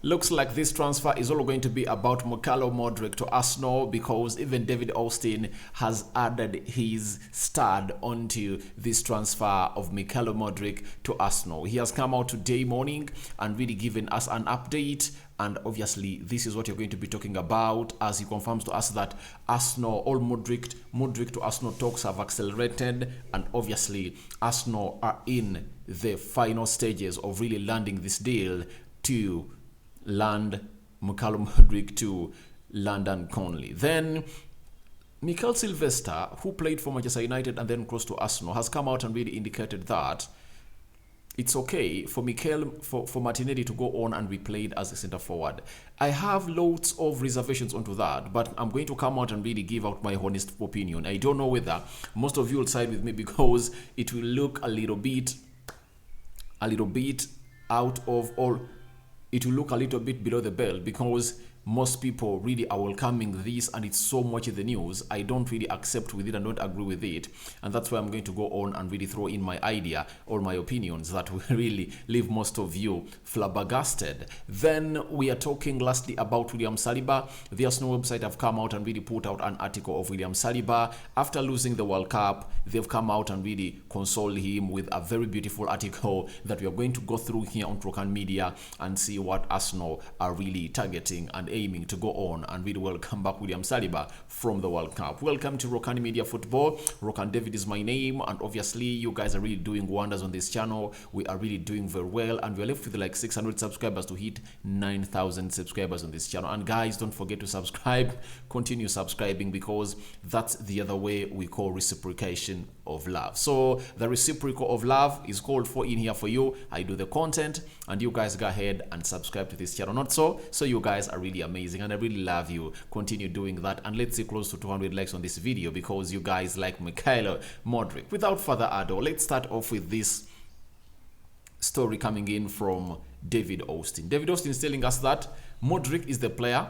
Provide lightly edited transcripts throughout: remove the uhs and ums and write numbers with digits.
Looks like this transfer is all going to be about Mudryk to Arsenal, because even David Austin has added his stud onto this transfer of Mudryk to Arsenal. He has come out today morning and really given us an update, and obviously this is what you're going to be talking about, as he confirms to us that Arsenal, all Mudryk to Arsenal talks have accelerated, and obviously Arsenal are in the final stages of really landing this deal to land Mudryk to London Conley. Then Mikel Sylvester, who played for Manchester United and then crossed to Arsenal, has come out and really indicated that it's okay for for Martinelli to go on and be played as a centre forward. I have loads of reservations onto that, but I'm going to come out and really give out my honest opinion. I don't know whether most of you will side with me, because it will look a little bit out of all. It will look a little bit below the belt, because most people really are welcoming this and it's so much in the news. I don't really accept with it and don't agree with it, and that's why I'm going to go on and really throw in my idea or my opinions that will really leave most of you flabbergasted. Then we are talking lastly about William Saliba. The Arsenal website have come out and really put out an article of William Saliba. After losing the World Cup, they've come out and really consoled him with a very beautiful article that we are going to go through here on Rokani Media and see what Arsenal are really targeting and aiming to go on and really welcome back William Saliba from the World Cup. Welcome to Rokani Media Football. Rokan David is my name, and obviously you guys are really doing wonders on this channel. We are really doing very well, and we're left with like 600 subscribers to hit 9,000 subscribers on this channel. And guys, don't forget to subscribe. Continue subscribing, because that's the other way we call reciprocation of love. So the reciprocal of love is called for in here for you. I do the content and you guys go ahead and subscribe to this channel. Not so you guys are really amazing and I really love you. Continue doing that, and let's see close to 200 likes on this video, because you guys like Mudryk. Without further ado, let's start off with this story coming in from David Austin. David Austin is telling us that Mudryk is the player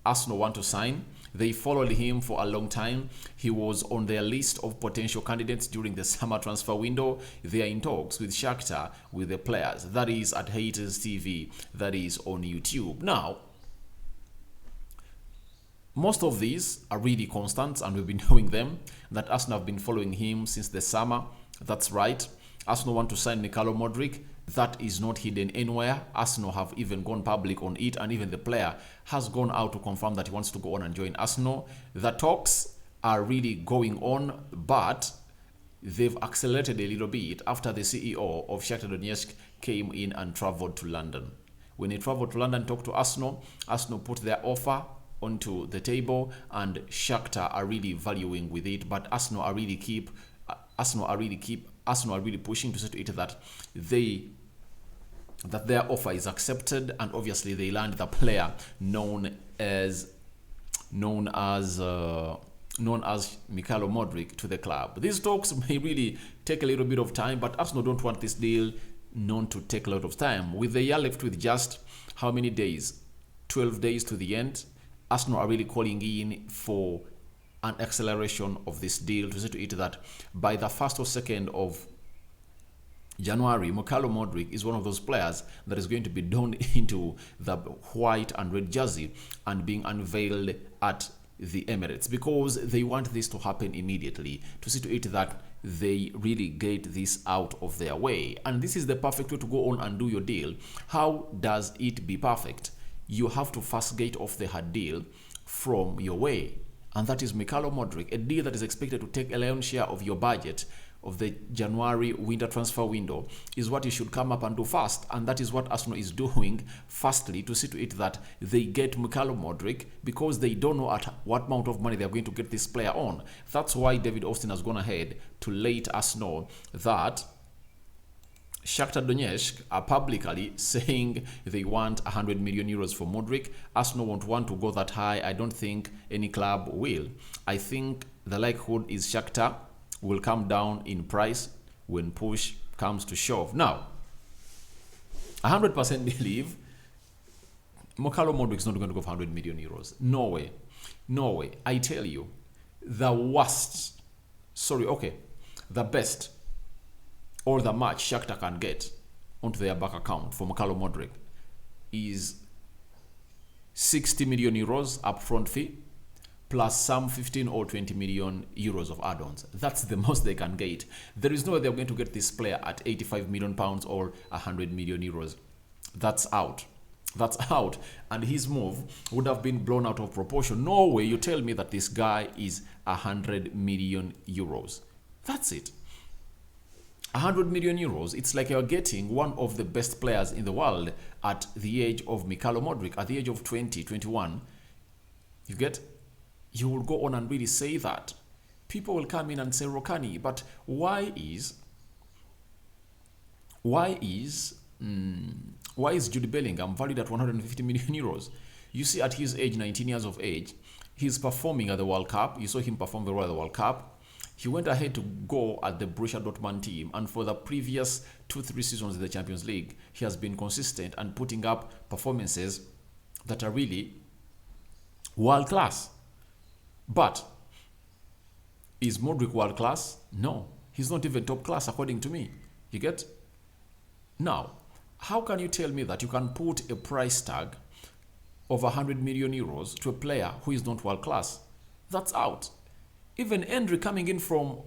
Arsenal want to sign. They followed him for a long time. He was on their list of potential candidates during the summer transfer window. They are in talks with Shakhtar with the players. That is at Haters TV. That is on YouTube. Now, most of these are really constant, and we've been knowing them, that Arsenal have been following him since the summer. That's right. Arsenal want to sign Mudryk. That is not hidden anywhere. Arsenal have even gone public on it, and even the player has gone out to confirm that he wants to go on and join Arsenal. The talks are really going on, but they've accelerated a little bit after the CEO of Shakhtar Donetsk came in and traveled to London. When he traveled to London, talked to Arsenal, Arsenal put their offer onto the table, and Shakhtar are really valuing with it, but Arsenal are really pushing to say to it that their offer is accepted, and obviously they land the player known as Mikel Mudryk to the club. These talks may really take a little bit of time, but Arsenal don't want this deal known to take a lot of time. With the year left with just how many days? 12 days to the end. Arsenal are really calling in for an acceleration of this deal, to say to it that by the 1st or 2nd of January, Mikel Mudryk is one of those players that is going to be donned into the white and red jersey and being unveiled at the Emirates, because they want this to happen immediately, to see to it that they really get this out of their way. And this is the perfect way to go on and do your deal. How does it be perfect? You have to first get off the hard deal from your way, and that is Mikel Mudryk, a deal that is expected to take a lion's share of your budget of the January winter transfer window, is what you should come up and do first. And that is what Arsenal is doing firstly, to see to it that they get Mikel Mudryk, because they don't know at what amount of money they are going to get this player on. That's why David Austin has gone ahead to let us know that Shakhtar Donetsk are publicly saying they want 100 million euros for Mudryk. Arsenal won't want to go that high. I don't think any club will. I think the likelihood is Shakhtar will come down in price when push comes to shove. Now, 100% believe Mikel Mudryk is not going to go for 100 million euros. No way. No way. I tell you, the best or the match Shakhtar can get onto their bank account for Mikel Mudryk is 60 million euros upfront fee, plus some 15 or 20 million euros of add-ons. That's the most they can get. There is no way they're going to get this player at 85 million pounds or 100 million euros. That's out. That's out. And his move would have been blown out of proportion. No way you tell me that this guy is 100 million euros. That's it. 100 million euros, it's like you're getting one of the best players in the world at the age of Mudryk, at the age of 20, 21. You get? You will go on and really say that. People will come in and say, Rokani, but why is Jude Bellingham valued at 150 million euros? You see, at his age, 19 years of age, he's performing at the World Cup. You saw him perform very well at the World Cup. He went ahead to go at the Borussia Dortmund team, and for the previous 2-3 seasons in the Champions League, he has been consistent and putting up performances that are really world class. But is Mudryk world class? No, he's not even top class according to me. You get? Now, how can you tell me that you can put a price tag of 100 million euros to a player who is not world class? That's out. Even Henry coming in from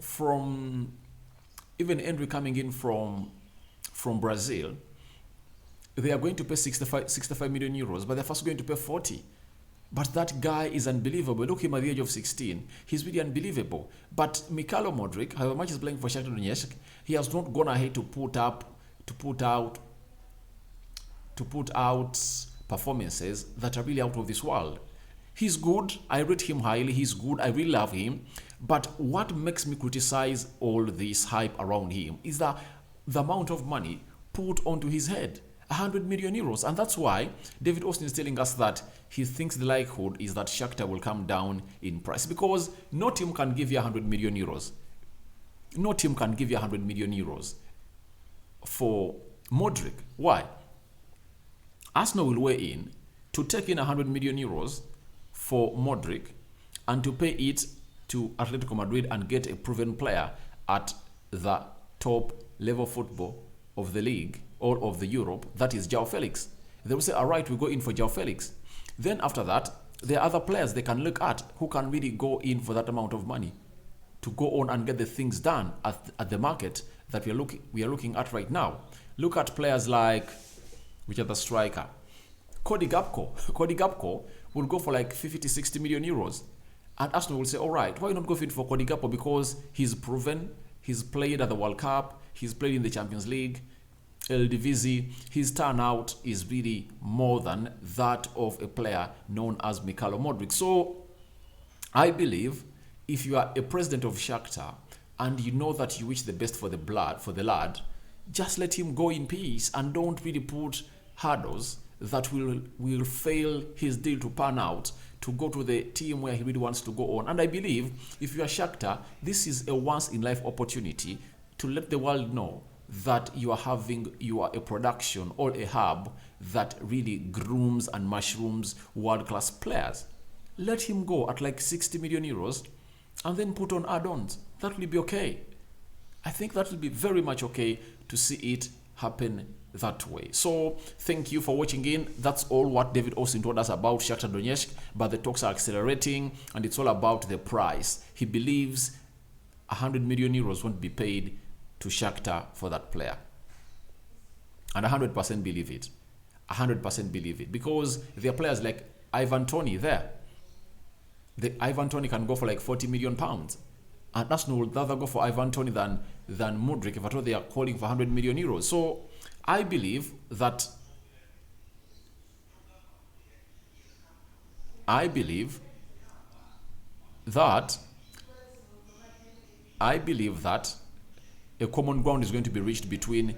Brazil, they are going to pay 65 million euros, but they're first going to pay 40. But that guy is unbelievable. Look at him at the age of 16. He's really unbelievable. But Mudryk, however much he's playing for Shakhtar Donetsk, he has not gone ahead to put out performances that are really out of this world. He's good. I rate him highly. He's good. I really love him. But what makes me criticize all this hype around him is the amount of money put onto his head. 100 million euros. And that's why David Austin is telling us that he thinks the likelihood is that Shakhtar will come down in price, because no team can give you 100 million euros. No team can give you 100 million euros for Mudryk. Why? Arsenal will weigh in to take in 100 million euros for Mudryk and to pay it to Atletico Madrid and get a proven player at the top level football of the league or of the Europe, that is João Felix. They will say, all right, we go in for João Felix. Then after that, there are other players they can look at who can really go in for that amount of money to go on and get the things done at the market that we are looking at right now. Look at players like, which are the striker? Cody Gakpo. Cody Gakpo will go for like 50, 60 million euros. And Arsenal will say, all right, why not go for Cody Gakpo? Because he's proven, he's played at the World Cup, he's played in the Champions League, Eredivisie, his turnout is really more than that of a player known as Mudryk. So I believe if you are a president of Shakhtar and you know that you wish the best for the lad, just let him go in peace and don't really put hurdles that will fail his deal to pan out to go to the team where he really wants to go on. And I believe if you are Shakhtar, this is a once-in-life opportunity to let the world know that you are a production or a hub that really grooms and mushrooms world-class players. Let him go at like 60 million euros and then put on add-ons. That will be okay. I think that will be very much okay to see it happen that way. So thank you for watching in. That's all what David Austin told us about Shakhtar Donetsk, but the talks are accelerating and it's all about the price. He believes 100 million euros won't be paid to Shakhtar for that player. And 100% believe it. 100% believe it. Because there are players like Ivan Toney there. Ivan Toney can go for like 40 million pounds. And Arsenal would rather go for Ivan Toney than Mudryk if at all they are calling for 100 million euros. So I believe that a common ground is going to be reached between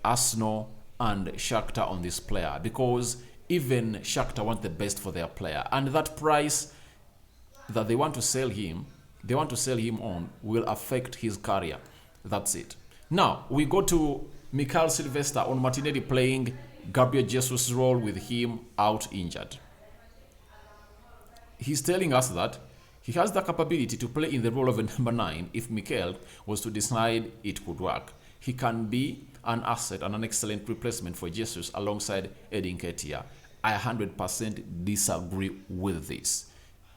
Arsenal and Shakhtar on this player, because even Shakhtar want the best for their player, and that price that they want to sell him on will affect his career. That's it. Now we go to Mikel Sylvester on Martinelli playing Gabriel Jesus' role with him out injured. He's telling us that he has the capability to play in the role of a number 9 if Mikel was to decide it could work. He can be an asset and an excellent replacement for Jesus alongside Edin Ketia. I 100% disagree with this.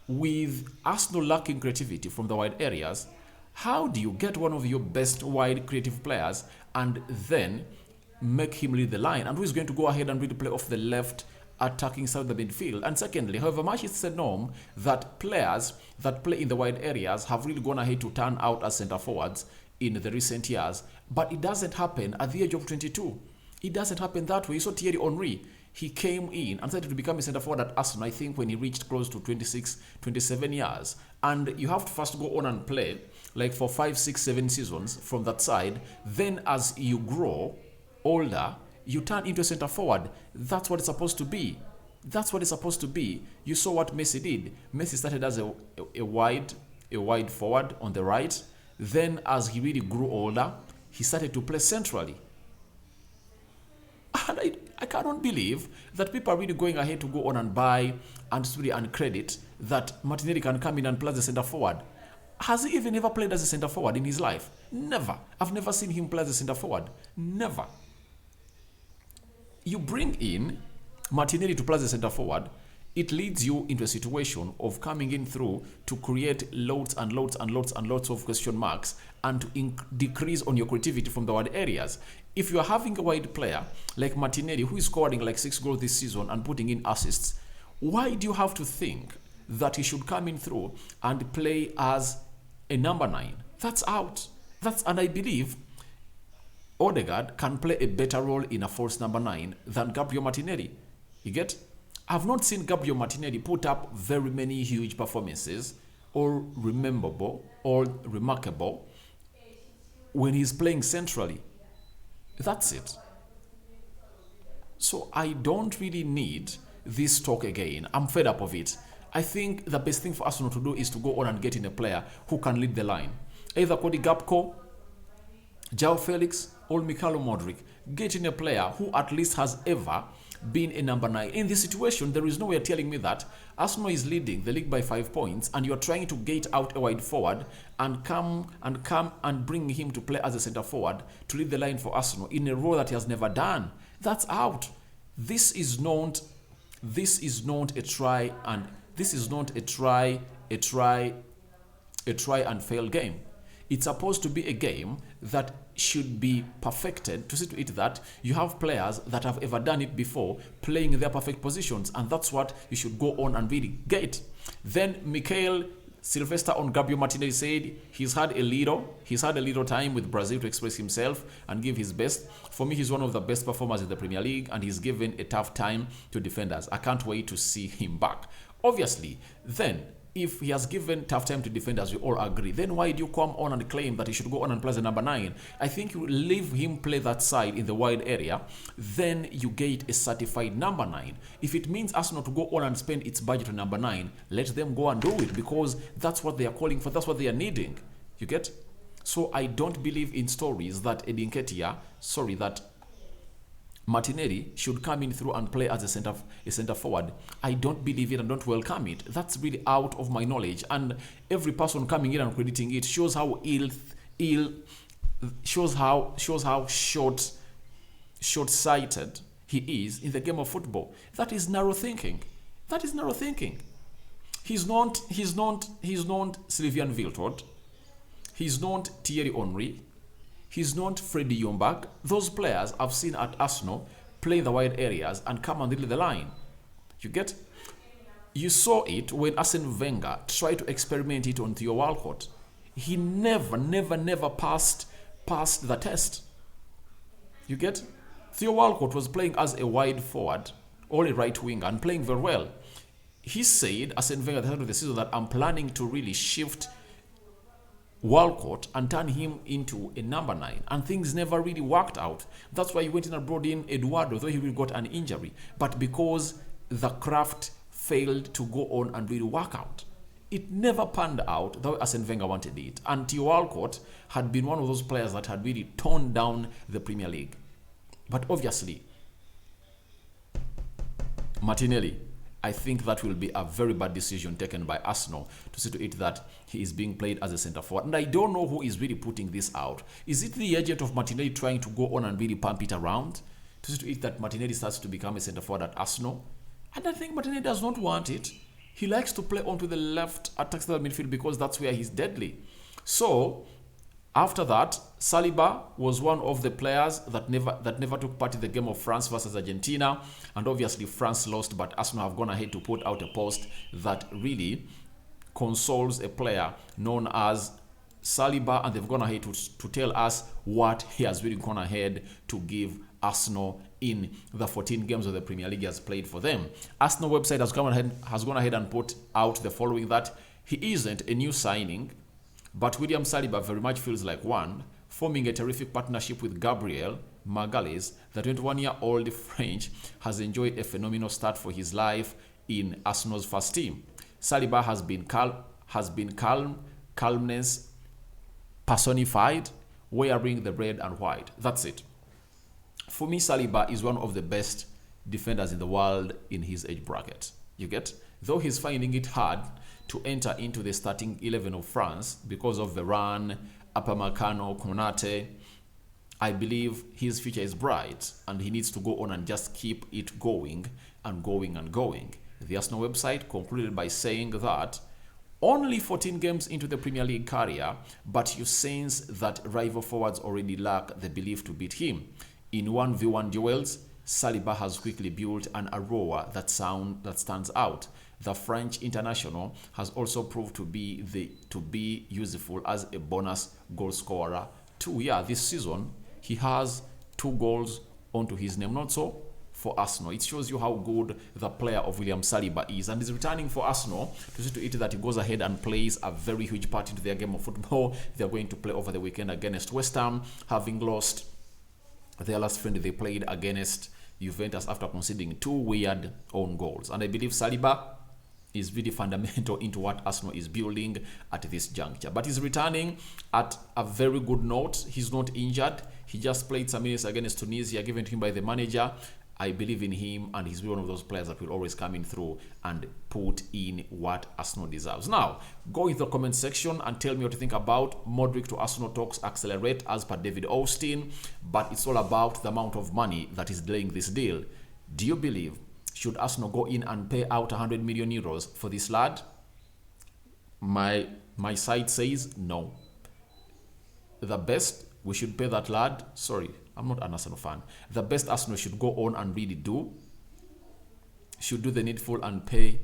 With Arsenal lacking creativity from the wide areas, how do you get one of your best wide creative players and then make him lead the line? And who is going to go ahead and really play off the left attacking side of the midfield? And secondly, however much it's a norm that players that play in the wide areas have really gone ahead to turn out as centre forwards in the recent years, but it doesn't happen at the age of 22. It doesn't happen that way. So Thierry Henry, he came in and started to become a centre forward at Arsenal, I think, when he reached close to 26, 27 years. And you have to first go on and play like for 5, 6, 7 seasons from that side. Then as you grow older, you turn into a centre forward. That's what it's supposed to be. That's what it's supposed to be. You saw what Messi did. Messi started as a wide forward on the right. Then as he really grew older, he started to play centrally. And I cannot believe that people are really going ahead to go on and buy and credit that Martinelli can come in and play as a centre forward. Has he even ever played as a centre forward in his life? Never. I've never seen him play as a centre forward. Never. You bring in Martinelli to play as a centre forward, it leads you into a situation of coming in through to create loads and loads and loads and loads of question marks and to decrease on your creativity from the wide areas. If you are having a wide player like Martinelli who is scoring like 6 goals this season and putting in assists, why do you have to think that he should come in through and play as a number 9? That's out. And I believe Odegaard can play a better role in a false number 9 than Gabriel Martinelli. You get? I've not seen Gabriel Martinelli put up very many huge performances or rememberable or remarkable when he's playing centrally. That's it. So I don't really need this talk again. I'm fed up of it. I think the best thing for Arsenal to do is to go on and get in a player who can lead the line. Either Cody Gakpo, João Felix, or Mikhailo Mudryk. Get in a player who at least has ever been a number 9. In this situation, there is no way telling me that Arsenal is leading the league by 5 points and you're trying to get out a wide forward and come and bring him to play as a centre forward to lead the line for Arsenal in a role that he has never done. That's out. This is not a try and fail game. It's supposed to be a game that should be perfected to see to it that you have players that have ever done it before playing in their perfect positions, and that's what you should go on and really get. Then Mikel Sylvester on Gabriel Martinelli said he's had a little time with Brazil to express himself and give his best. For me, he's one of the best performers in the Premier League and he's given a tough time to defenders. I can't wait to see him back. Obviously, then if he has given tough time to defenders, we all agree, then why do you come on and claim that he should go on and play the number 9? I think you leave him play that side in the wide area, then you get a certified number 9. If it means Arsenal to go on and spend its budget on number 9, let them go and do it, because that's what they are calling for, that's what they are needing. You get? So I don't believe in stories that that Martinelli should come in through and play as a centre forward. I don't believe it and don't welcome it. That's really out of my knowledge. And every person coming in and crediting it shows how short-sighted he is in the game of football. That is narrow thinking. He's not Sylvain Wiltord. He's not Thierry Henry. He's not Freddie Ljungberg. Those players I've seen at Arsenal play in the wide areas and come and lead the line. You get? You saw it when Arsene Wenger tried to experiment it on Theo Walcott. He never passed the test. You get? Theo Walcott was playing as a wide forward or a right winger and playing very well. He said, Arsene Wenger at the end of the season, that I'm planning to really shift Walcott and turn him into a number 9, and things never really worked out. That's why he went in and brought in Eduardo, though he really got an injury, but because the craft failed to go on and really work out. It never panned out the way Arsene Wenger wanted it, and Theo Walcott had been one of those players that had really toned down the Premier League. But obviously, Martinelli, I think that will be a very bad decision taken by Arsenal to see to it that he is being played as a centre forward. And I don't know who is really putting this out. Is it the agent of Martinelli trying to go on and really pump it around to see to it that Martinelli starts to become a centre forward at Arsenal? And I think Martinelli does not want it. He likes to play onto the left attack center midfield because that's where he's deadly. So after that, Saliba was one of the players that never took part in the game of France versus Argentina, and obviously France lost, but Arsenal have gone ahead to put out a post that really consoles a player known as Saliba, and they've gone ahead to tell us what he has really gone ahead to give Arsenal in the 14 games of the Premier League he has played for them. Arsenal website has gone ahead and put out the following: that he isn't a new signing, but William Saliba very much feels like one, forming a terrific partnership with Gabriel Magalhaes. The 21-year-old French has enjoyed a phenomenal start for his life in Arsenal's first team. Saliba has been calmness personified, wearing the red and white. That's it. For me, Saliba is one of the best defenders in the world in his age bracket. You get? Though he's finding it hard to enter into the starting 11 of France because of Varane, Upamecano, Konate, I believe his future is bright and he needs to go on and just keep it going and going and going. The Arsenal website concluded by saying that only 14 games into the Premier League career, but you sense that rival forwards already lack the belief to beat him. In 1v1 duels, Saliba has quickly built an aura that stands out. The French international has also proved to be useful as a bonus goal scorer too. Yeah, this season he has 2 goals onto his name. Not so for Arsenal. It shows you how good the player of William Saliba is, and is returning for Arsenal to see to it that he goes ahead and plays a very huge part into their game of football. They're going to play over the weekend against West Ham, having lost their last friend they played against Juventus after conceding 2 weird own goals. And I believe Saliba is really fundamental into what Arsenal is building at this juncture. But he's returning at a very good note. He's not injured. He just played some minutes against Tunisia, given to him by the manager. I believe in him, and he's one of those players that will always come in through and put in what Arsenal deserves. Now, go into the comment section and tell me what you think about Mudryk to Arsenal talks accelerate as per David Austin, but it's all about the amount of money that is delaying this deal. Do you believe should Arsenal go in and pay out 100 million euros for this lad? My side says no. The best we should pay that lad, sorry, I'm not an Arsenal fan. The best Arsenal should go on and really should do the needful and pay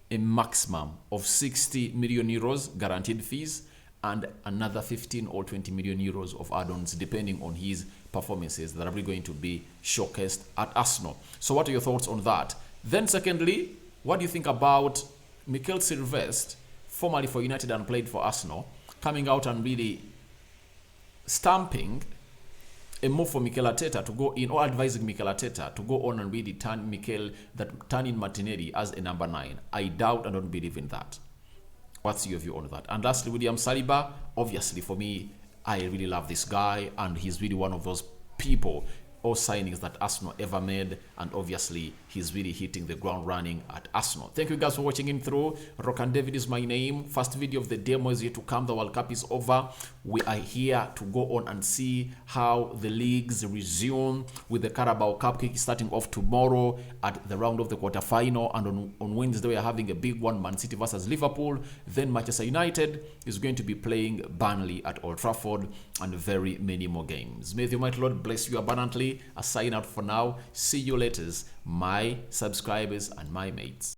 a maximum of 60 million euros guaranteed fees and another 15 or 20 million euros of add-ons depending on his performances that are really going to be showcased at Arsenal. So what are your thoughts on that? Then secondly, what do you think about Mikel Silvestre, formerly for United and played for Arsenal, coming out and really stamping a move for Mikel Arteta to go in, or advising Mikel Arteta to go on and really turn in Martinelli as a number 9. I doubt and don't believe in that. What's your view on that? And lastly, William Saliba, obviously for me, I really love this guy, and he's really one of those people or signings that Arsenal ever made, and obviously he's really hitting the ground running at Arsenal. Thank you guys for watching in through. Rokani David is my name. First video of the demo is yet to come. The World Cup is over. We are here to go on and see how the leagues resume, with the Carabao Cup starting off tomorrow at the round of the quarterfinal, and on Wednesday we are having a big one, Man City versus Liverpool. Then Manchester United is going to be playing Burnley at Old Trafford, and very many more games. May the Almighty Lord bless you abundantly. A sign out for now. See you later, my subscribers and my mates.